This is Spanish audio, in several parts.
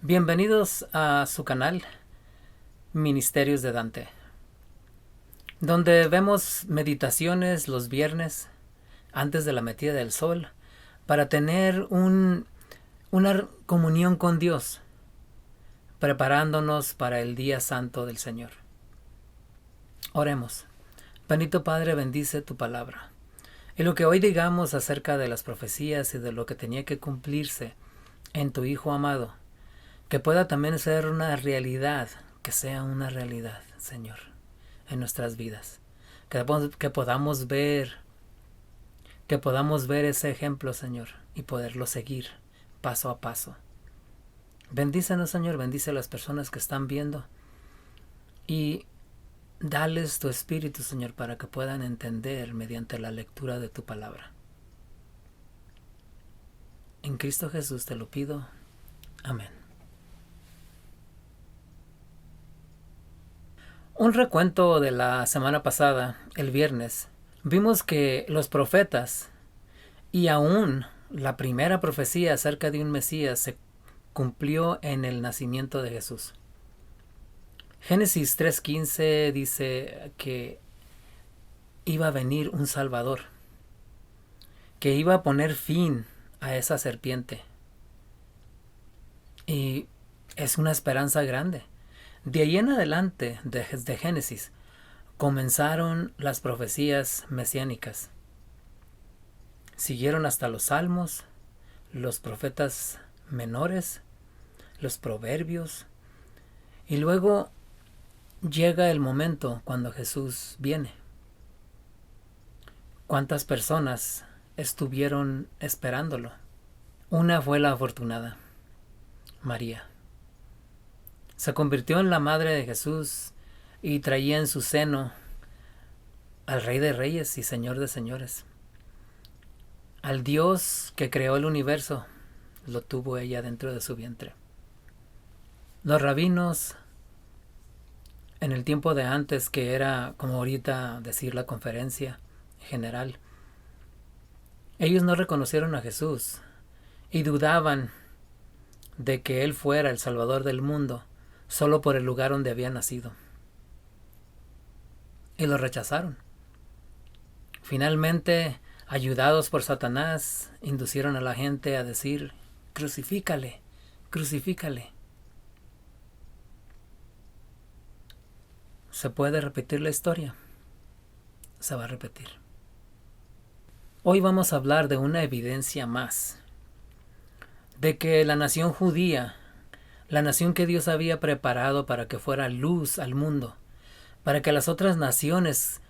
Bienvenidos a su canal Ministerios de Dante, donde vemos meditaciones los viernes antes de la metida del sol para tener una comunión con Dios, preparándonos para el día santo del Señor. Oremos. Bendito Padre, bendice tu palabra. Y lo que hoy digamos acerca de las profecías y de lo que tenía que cumplirse en tu Hijo amado, que pueda también ser una realidad, que sea una realidad, Señor, en nuestras vidas. Que podamos ver ese ejemplo, Señor, y poderlo seguir paso a paso. Bendícenos, Señor, bendice a las personas que están viendo y dales tu espíritu, Señor, para que puedan entender mediante la lectura de tu palabra. En Cristo Jesús te lo pido. Amén. Un recuento de la semana pasada, el viernes, vimos que los profetas y aún la primera profecía acerca de un Mesías se cumplió en el nacimiento de Jesús. Génesis 3:15 dice que iba a venir un Salvador, que iba a poner fin a esa serpiente. Y es una esperanza grande. De ahí en adelante, desde Génesis, comenzaron las profecías mesiánicas. Siguieron hasta los salmos, los profetas menores, los proverbios, y luego llega el momento cuando Jesús viene. ¿Cuántas personas estuvieron esperándolo? Una fue la afortunada, María. Se convirtió en la madre de Jesús y traía en su seno al Rey de Reyes y Señor de Señores. Al Dios que creó el universo, lo tuvo ella dentro de su vientre. Los rabinos, en el tiempo de antes, que era como ahorita decir la conferencia general, ellos no reconocieron a Jesús y dudaban de que Él fuera el Salvador del mundo solo por el lugar donde había nacido. Y lo rechazaron. Finalmente, ayudados por Satanás, inducieron a la gente a decir: crucifícale, crucifícale. ¿Se puede repetir la historia? Se va a repetir. Hoy vamos a hablar de una evidencia más, de que la nación judía, la nación que Dios había preparado para que fuera luz al mundo, para que las otras naciones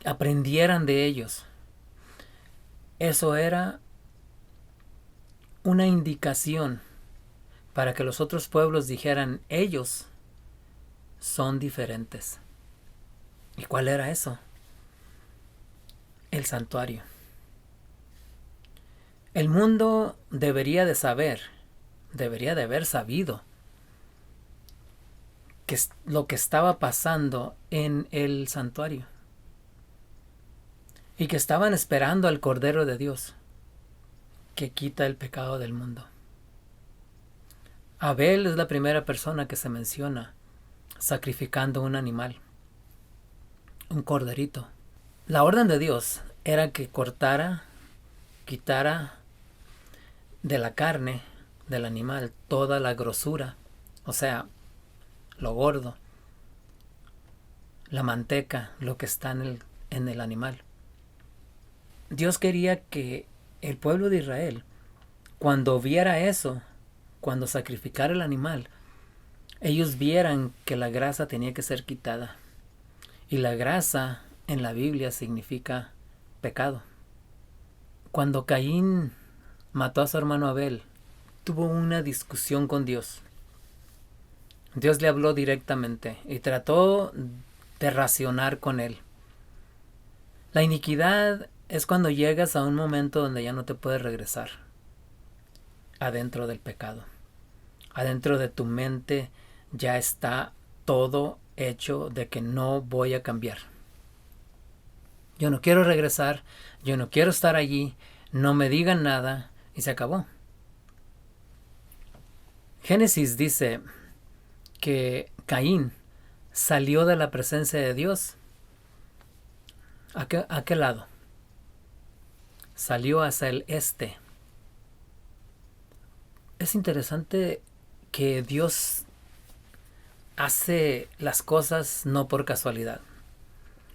aprendieran de ellos, eso era una indicación para que los otros pueblos dijeran: ellos son diferentes. ¿Y cuál era eso? El santuario. El mundo debería de saber, debería de haber sabido que lo que estaba pasando en el santuario, y que estaban esperando al Cordero de Dios, que quita el pecado del mundo. Abel es la primera persona que se menciona sacrificando un animal, un corderito. La orden de Dios era que cortara, quitara de la carne del animal toda la grosura, o sea, lo gordo, la manteca, lo que está en el animal. Dios quería que el pueblo de Israel, cuando viera eso, cuando sacrificara el animal, ellos vieran que la grasa tenía que ser quitada. Y la grasa en la Biblia significa pecado. Cuando Caín mató a su hermano Abel, tuvo una discusión con Dios. Dios le habló directamente y trató de racionar con él. La iniquidad es cuando llegas a un momento donde ya no te puedes regresar adentro del pecado. Adentro de tu mente ya está todo hecho de que no voy a cambiar. Yo no quiero regresar, yo no quiero estar allí, no me digan nada, y se acabó. Génesis dice que Caín salió de la presencia de Dios. ¿A qué lado? Salió hacia el este. Es interesante que Dios hace las cosas no por casualidad.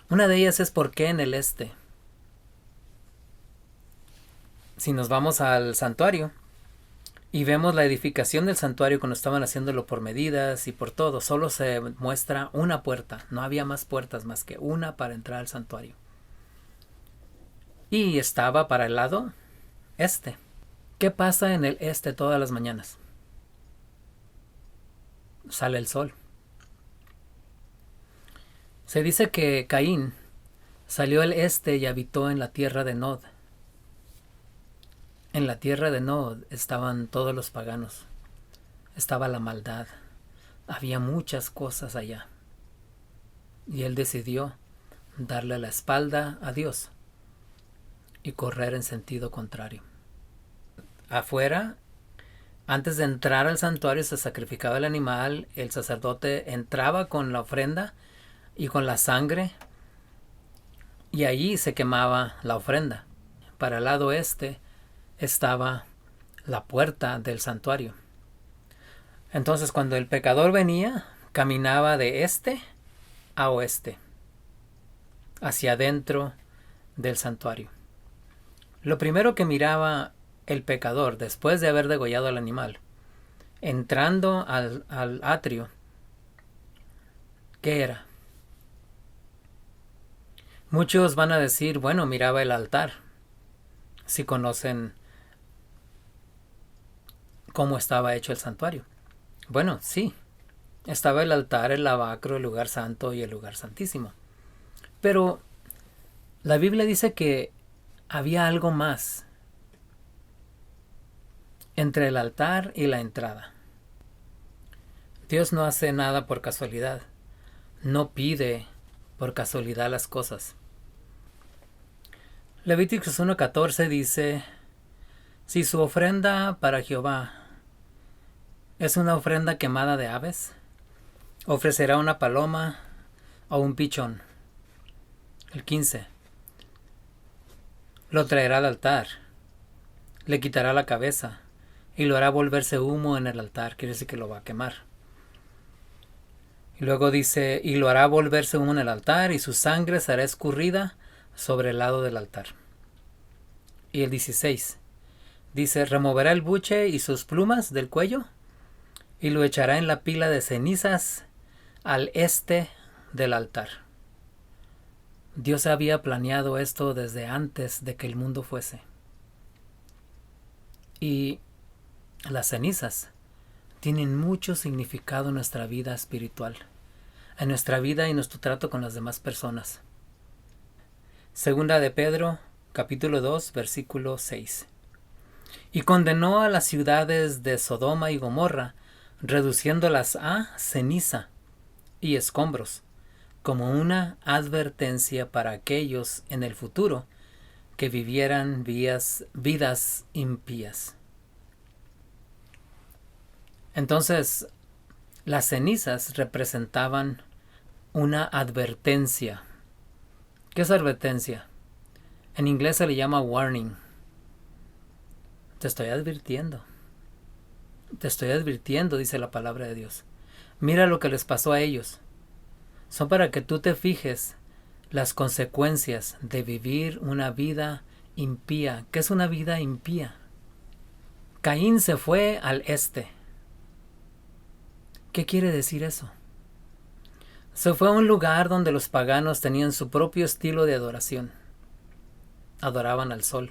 Una de ellas es por qué en el este. Si nos vamos al santuario y vemos la edificación del santuario cuando estaban haciéndolo por medidas y por todo, solo se muestra una puerta. No había más puertas más que una para entrar al santuario. Y estaba para el lado este. ¿Qué pasa en el este todas las mañanas? Sale el sol. Se dice que Caín salió al este y habitó en la tierra de Nod. En la tierra de Nod estaban todos los paganos. Estaba la maldad. Había muchas cosas allá. Y él decidió darle la espalda a Dios y correr en sentido contrario. Afuera, antes de entrar al santuario, se sacrificaba el animal. El sacerdote entraba con la ofrenda y con la sangre, y allí se quemaba la ofrenda. Para el lado este estaba la puerta del santuario. Entonces, cuando el pecador venía, caminaba de este a oeste, hacia adentro del santuario. Lo primero que miraba el pecador después de haber degollado al animal, entrando al atrio, ¿qué era? Muchos van a decir, bueno, miraba el altar, si conocen cómo estaba hecho el santuario. Bueno, sí, estaba el altar, el lavacro, el lugar santo y el lugar santísimo. Pero la Biblia dice que había algo más entre el altar y la entrada. Dios no hace nada por casualidad. No pide por casualidad las cosas. Levíticos 1:14 dice: si su ofrenda para Jehová es una ofrenda quemada de aves, ofrecerá una paloma o un pichón. El 15. Lo traerá al altar, le quitará la cabeza y lo hará volverse humo en el altar. Quiere decir que lo va a quemar. Y luego dice: y lo hará volverse humo en el altar, y su sangre será escurrida sobre el lado del altar. Y el 16 dice: removerá el buche y sus plumas del cuello, y lo echará en la pila de cenizas al este del altar. Dios había planeado esto desde antes de que el mundo fuese. Y las cenizas tienen mucho significado en nuestra vida espiritual, en nuestra vida y nuestro trato con las demás personas. Segunda de Pedro, capítulo 2, versículo 6. Y condenó a las ciudades de Sodoma y Gomorra, reduciéndolas a ceniza y escombros, como una advertencia para aquellos en el futuro que vivieran vidas impías. Entonces, las cenizas representaban una advertencia. ¿Qué es advertencia? En inglés se le llama warning. Te estoy advirtiendo. Te estoy advirtiendo, dice la palabra de Dios. Mira lo que les pasó a ellos. Son para que tú te fijes las consecuencias de vivir una vida impía. ¿Qué es una vida impía? Caín se fue al este. ¿Qué quiere decir eso? Se fue a un lugar donde los paganos tenían su propio estilo de adoración. Adoraban al sol.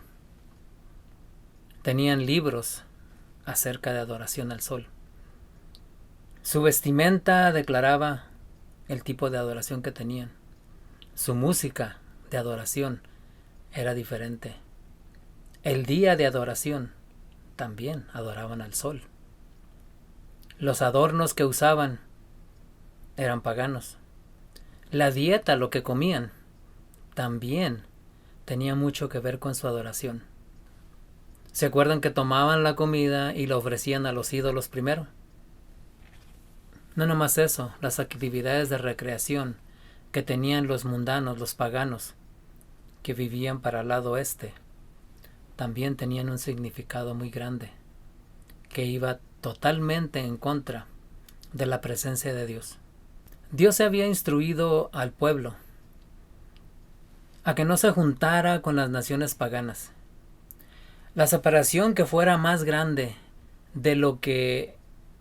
Tenían libros acerca de adoración al sol. Su vestimenta declaraba el tipo de adoración que tenían. Su música de adoración era diferente. El día de adoración también adoraban al sol. Los adornos que usaban eran paganos. La dieta, lo que comían, también tenía mucho que ver con su adoración. ¿Se acuerdan que tomaban la comida y la ofrecían a los ídolos primero? No nomás eso, las actividades de recreación que tenían los mundanos, los paganos, que vivían para el lado oeste, también tenían un significado muy grande, que iba totalmente en contra de la presencia de Dios. Dios había instruido al pueblo a que no se juntara con las naciones paganas. La separación que fuera más grande de lo que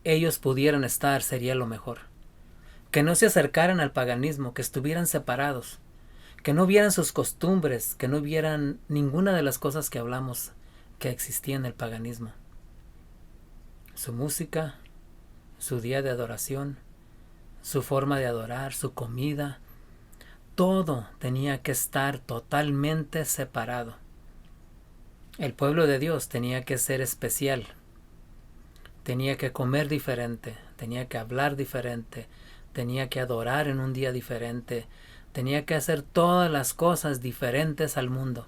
ellos pudieran estar sería lo mejor. Que no se acercaran al paganismo, que estuvieran separados, que no vieran sus costumbres, que no vieran ninguna de las cosas que hablamos que existía en el paganismo. Su música, su día de adoración, su forma de adorar, su comida, todo tenía que estar totalmente separado. El pueblo de Dios tenía que ser especial, tenía que comer diferente, tenía que hablar diferente, tenía que adorar en un día diferente, tenía que hacer todas las cosas diferentes al mundo.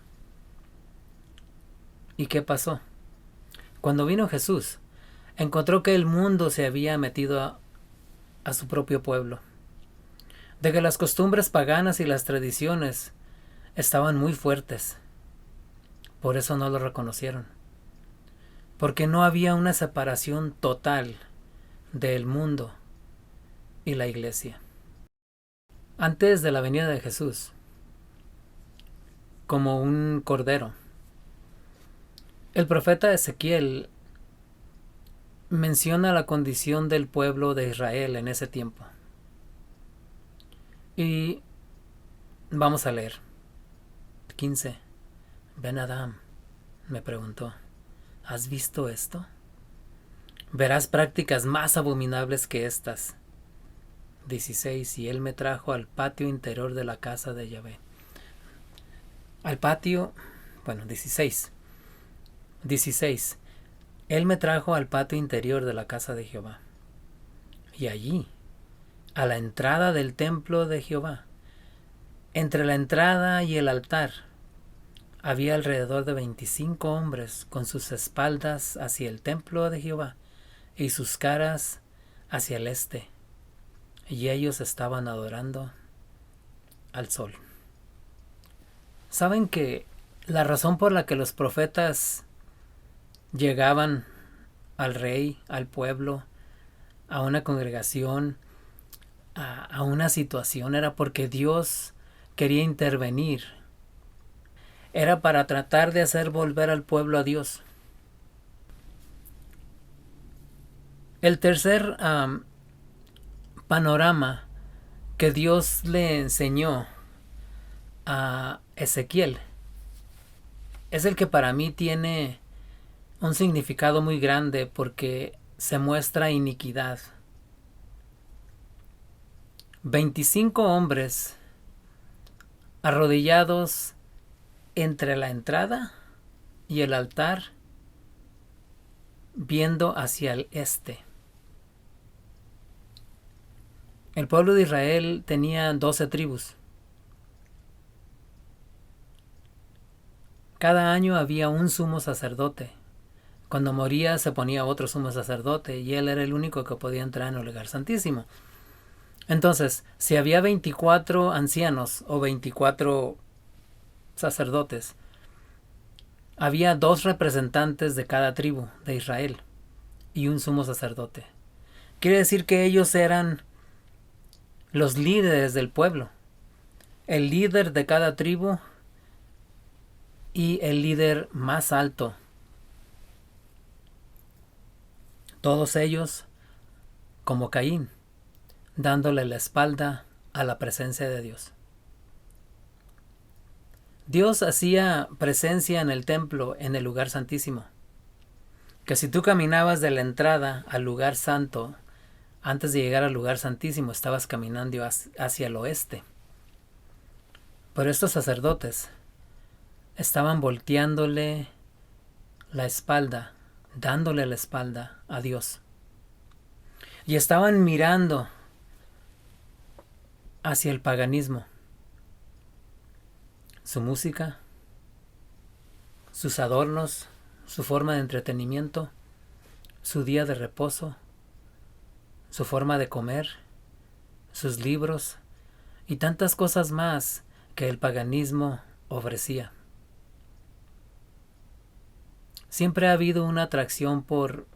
¿Y qué pasó? Cuando vino Jesús, encontró que el mundo se había metido a su propio pueblo, de que las costumbres paganas y las tradiciones estaban muy fuertes. Por eso no lo reconocieron, porque no había una separación total del mundo y la iglesia. Antes de la venida de Jesús, como un cordero, el profeta Ezequiel menciona la condición del pueblo de Israel en ese tiempo. Y vamos a leer. 15. Ben Adam me preguntó, ¿has visto esto? Verás prácticas más abominables que estas. 16. Y él me trajo al patio interior de la casa de Yahvé. Al patio, 16. 16. Él me trajo al patio interior de la casa de Jehová. Y allí, a la entrada del templo de Jehová, entre la entrada y el altar, había alrededor de 25 hombres con sus espaldas hacia el templo de Jehová y sus caras hacia el este. Y ellos estaban adorando al sol. ¿Saben que la razón por la que los profetas llegaban al rey, al pueblo, a una congregación, a una situación, era porque Dios quería intervenir? Era para tratar de hacer volver al pueblo a Dios. El tercer panorama que Dios le enseñó a Ezequiel es el que para mí tiene un significado muy grande, porque se muestra iniquidad. 25 hombres arrodillados entre la entrada y el altar, viendo hacia el este. El pueblo de Israel tenía 12 tribus. Cada año había un sumo sacerdote. Cuando moría se ponía otro sumo sacerdote y él era el único que podía entrar en el lugar santísimo. Entonces, si había 24 ancianos o 24 sacerdotes, había 2 representantes de cada tribu de Israel y un sumo sacerdote. Quiere decir que ellos eran los líderes del pueblo, el líder de cada tribu y el líder más alto. Todos ellos, como Caín, dándole la espalda a la presencia de Dios. Dios hacía presencia en el templo, en el lugar santísimo. Que si tú caminabas de la entrada al lugar santo, antes de llegar al lugar santísimo, estabas caminando hacia el oeste. Pero estos sacerdotes estaban volteándole la espalda, dándole la espalda a Dios. Y estaban mirando hacia el paganismo. Su música, sus adornos, su forma de entretenimiento, su día de reposo, su forma de comer, sus libros y tantas cosas más que el paganismo ofrecía. Siempre ha habido una atracción por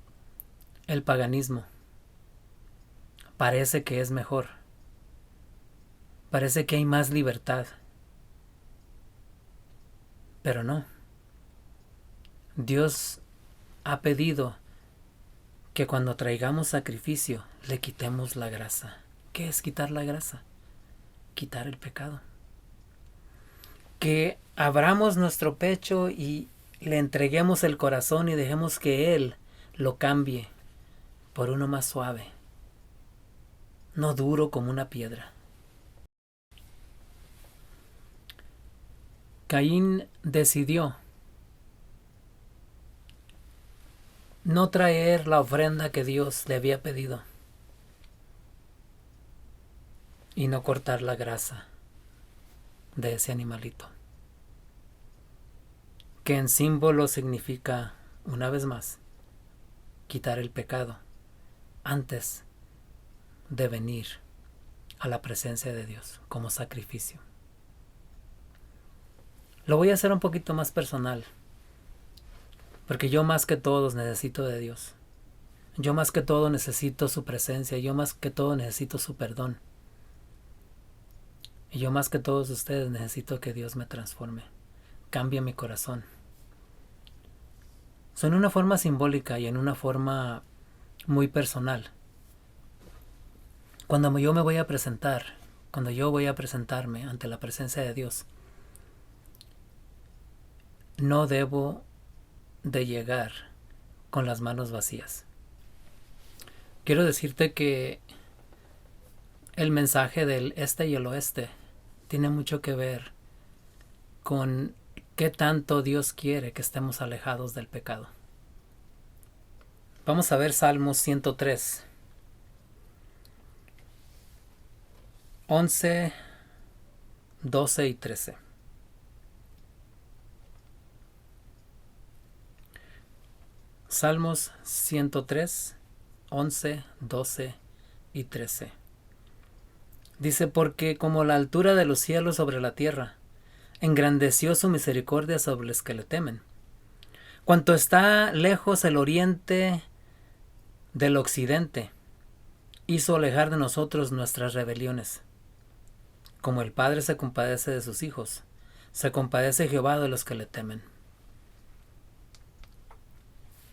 el paganismo. Parece que es mejor. Parece que hay más libertad. Pero no. Dios ha pedido que cuando traigamos sacrificio le quitemos la grasa. ¿Qué es quitar la grasa? Quitar el pecado. Que abramos nuestro pecho y le entreguemos el corazón y dejemos que Él lo cambie por uno más suave, no duro como una piedra. Caín decidió no traer la ofrenda que Dios le había pedido y no cortar la grasa de ese animalito, que en símbolo significa, una vez más, quitar el pecado antes de venir a la presencia de Dios como sacrificio. Lo voy a hacer un poquito más personal, porque yo más que todos necesito de Dios. Yo más que todo necesito su presencia, yo más que todo necesito su perdón. Y yo más que todos ustedes necesito que Dios me transforme, cambie mi corazón. En una forma simbólica y en una forma muy personal. Cuando yo me voy a presentar, cuando yo voy a presentarme ante la presencia de Dios, no debo de llegar con las manos vacías. Quiero decirte que el mensaje del este y el oeste tiene mucho que ver con qué tanto Dios quiere que estemos alejados del pecado. Vamos a ver Salmos 103, 11, 12 y 13. Salmos 103, 11, 12 y 13. Dice, porque como la altura de los cielos sobre la tierra, engrandeció su misericordia sobre los que le temen. Cuanto está lejos el oriente del occidente, hizo alejar de nosotros nuestras rebeliones. Como el Padre se compadece de sus hijos, se compadece Jehová de los que le temen.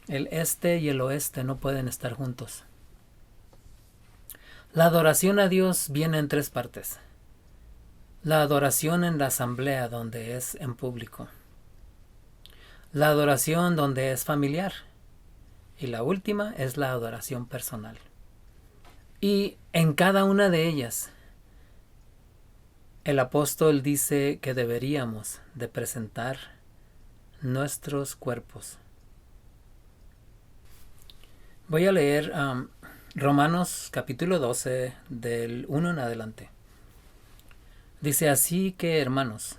El este y el oeste no pueden estar juntos. La adoración a Dios viene en tres partes. La adoración en la asamblea, donde es en público. La adoración donde es familiar. Y la última es la adoración personal. Y en cada una de ellas, el apóstol dice que deberíamos de presentar nuestros cuerpos. Voy a leer Romanos capítulo 12 del 1 en adelante. Dice, así que, hermanos,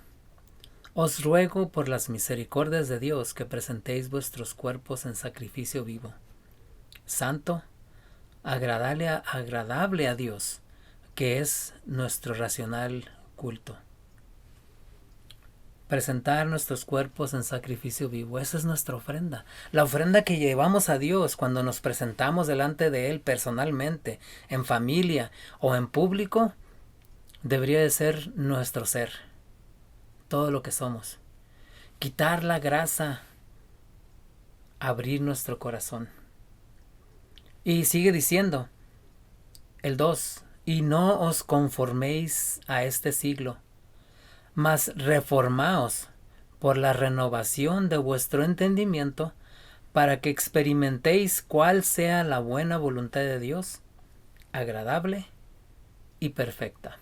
os ruego por las misericordias de Dios que presentéis vuestros cuerpos en sacrificio vivo, santo, agradable a Dios, que es nuestro racional culto. Presentar nuestros cuerpos en sacrificio vivo, esa es nuestra ofrenda. La ofrenda que llevamos a Dios cuando nos presentamos delante de Él personalmente, en familia o en público, debería de ser nuestro ser, todo lo que somos. Quitar la grasa, abrir nuestro corazón. Y sigue diciendo, el 2, y no os conforméis a este siglo, mas reformaos por la renovación de vuestro entendimiento, para que experimentéis cuál sea la buena voluntad de Dios, agradable y perfecta.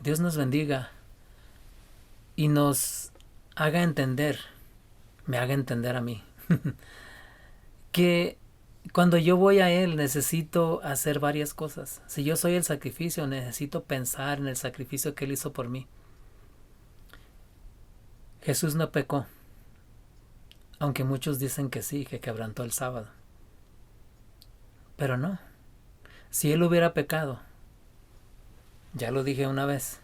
Dios nos bendiga y nos haga entender, me haga entender a mí, que cuando yo voy a Él necesito hacer varias cosas. Si yo soy el sacrificio, necesito pensar en el sacrificio que Él hizo por mí. Jesús no pecó, aunque muchos dicen que sí, que quebrantó el sábado. Pero no, si Él hubiera pecado, ya lo dije una vez,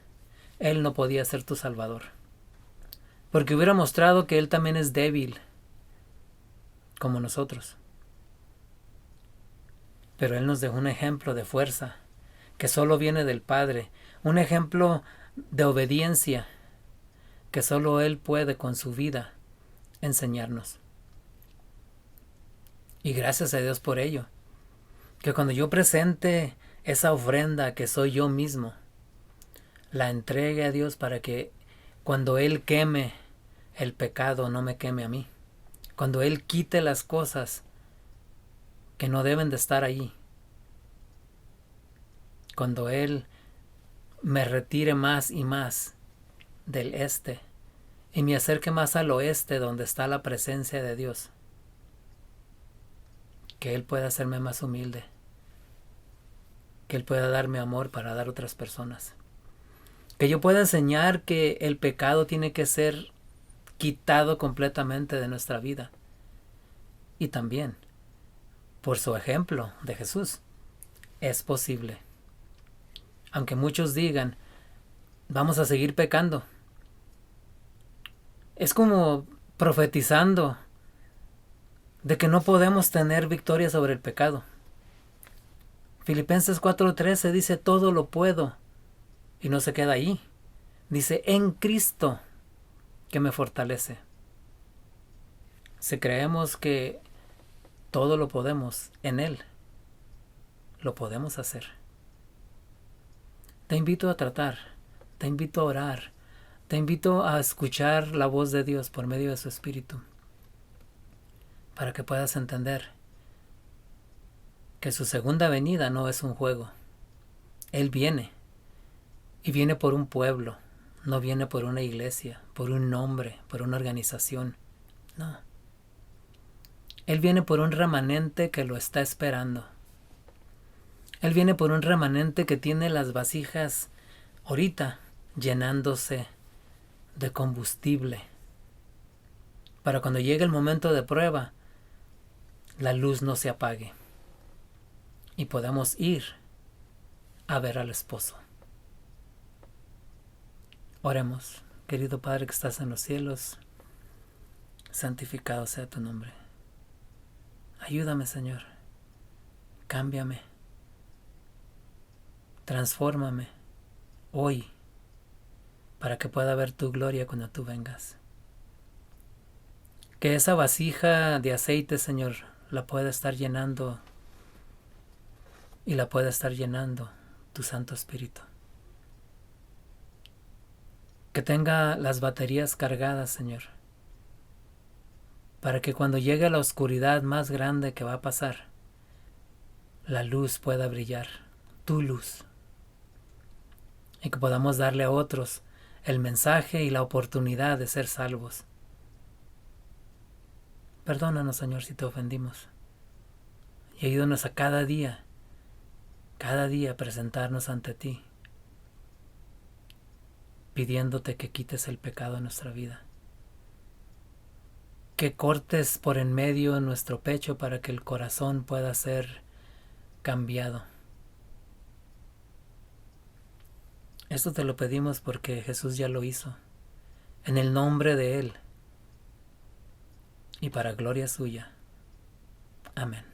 Él no podía ser tu Salvador. Porque hubiera mostrado que Él también es débil, como nosotros. Pero Él nos dejó un ejemplo de fuerza, que solo viene del Padre, un ejemplo de obediencia, que solo Él puede con su vida enseñarnos. Y gracias a Dios por ello, que cuando yo presente esa ofrenda que soy yo mismo, la entregue a Dios para que cuando Él queme el pecado no me queme a mí. Cuando Él quite las cosas que no deben de estar allí. Cuando Él me retire más y más del este y me acerque más al oeste donde está la presencia de Dios. Que Él pueda hacerme más humilde. Que Él pueda darme amor para dar a otras personas. Que yo pueda enseñar que el pecado tiene que ser quitado completamente de nuestra vida. Y también, por su ejemplo de Jesús, es posible. Aunque muchos digan, vamos a seguir pecando. Es como profetizando de que no podemos tener victoria sobre el pecado. Filipenses 4:13 dice, todo lo puedo. Y no se queda ahí. Dice, en Cristo que me fortalece. Si creemos que todo lo podemos en Él, lo podemos hacer. Te invito a tratar, te invito a orar, te invito a escuchar la voz de Dios por medio de su Espíritu, para que puedas entender que su segunda venida no es un juego. Él viene, y viene por un pueblo, no viene por una iglesia, por un nombre, por una organización, no. Él viene por un remanente que lo está esperando. Él viene por un remanente que tiene las vasijas ahorita llenándose de combustible. Para cuando llegue el momento de prueba, la luz no se apague. Y podamos ir a ver al esposo. Oremos. Querido Padre que estás en los cielos, santificado sea tu nombre. Ayúdame, Señor. Cámbiame. Transfórmame hoy para que pueda ver tu gloria cuando tú vengas. Que esa vasija de aceite, Señor, la pueda estar llenando y la pueda estar llenando tu Santo Espíritu. Que tenga las baterías cargadas, Señor, para que cuando llegue la oscuridad más grande que va a pasar, la luz pueda brillar, tu luz, y que podamos darle a otros el mensaje y la oportunidad de ser salvos. Perdónanos, Señor, si te ofendimos, y ayúdanos a cada día presentarnos ante ti, pidiéndote que quites el pecado en nuestra vida. Que cortes por en medio en nuestro pecho para que el corazón pueda ser cambiado. Esto te lo pedimos porque Jesús ya lo hizo, en el nombre de Él y para gloria suya. Amén.